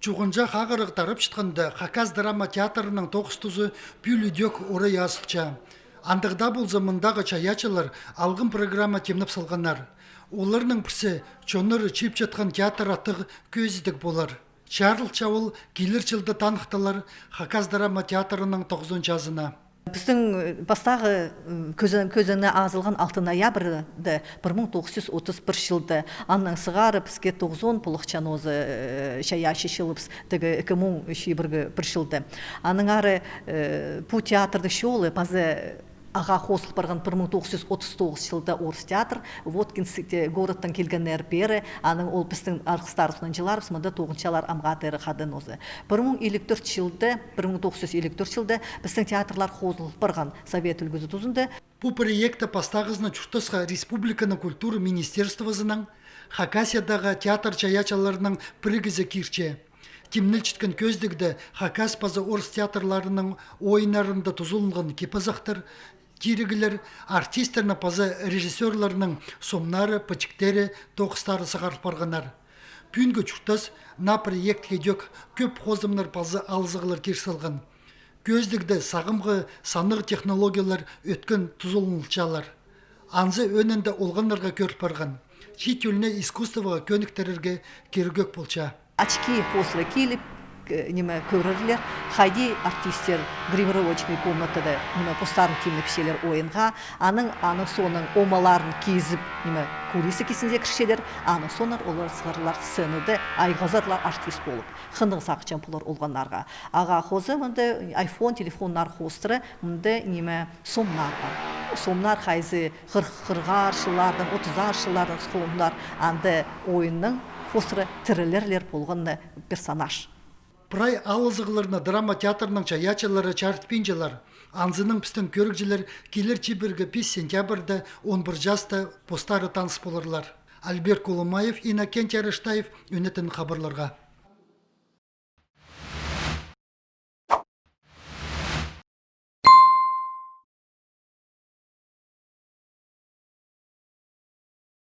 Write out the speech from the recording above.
Чуғынжа хағырық тарып шытқынды Хакас драма театрының тоқыстузы бүлідек орай асылча. Андығда бұл замындағы чаячылар алғын программа темніп салғанар. Оларның пірсі чоныры чип жатқан театр аттығы көзідік болар. Чарль Чауыл келер жылды танықтылар Хакас драма театрының 9 жазына. Біздің бастағы көзіні азылған 6 ноябрді 1931 жылды анның сығары бізге 90 пұлықчан өзі шаяшы шылыпс дегі 2001 жылды. Анның ары бұл театрды шолы базы аға қосылып барған 1939 жылда орыс театр, Воткинс городтан келгеннер бері, аның ол біздің арқыстарысынан жылар, мұнда 9-чалар амғатыры қадын өзі. 1954 жылда біздің театрлар қосылып барған Совет үлгізі тұзында. Бұл проекті пастағызына чүштісқа Республиканы культуры министерствозының Хакасиядағы театр чаячаларының бірігізі кирче. Темніл чіткен көздігді Хакас пазы орыс театрларының ойынарында тұзылынған кепазақтыр, кирігілер, артистерна пазы режиссерларының сомнары, пачіктері, тоқыстары сығарып барғанар. Пүнгі чүштіс на проектке дөк көп қозымнар пазы алызығылар керсілген. Көздігді сағымғы санығы технологиялар өткен тұзылынылчалар. Анзы өнінде олғанларға көріп барған. Шет өліне искусствоға көніктерерге кергөк болча. Очки после килип көрірлер, хайди артистер гримировочный комнатада постарын кемліп шелер ойынға, аның соның омаларын кезіп кулисы кесінде кіршелер, аның сонар олар сығырлар сценады айғазарлар артист болып, қындың сақчан пұлар олғанларға. Аға қозы мұнды айфон, телефонлар қостыры мұнды сомнар бар. Сомнар қайзы қырғар шылардың, 30-ар шылардың сомнар анды ойынның қосыры тірілерлер болғанны персонаж. Прай алызығыларына драма театрының чаячылары чартпинжалар. Анзының пістің көрікжілер келер чебіргі 5 сентябрді 11 жаста постары таныс болырлар. Альберт Коломаев, Иннокентий Арыштаев, үнетін хабарларға.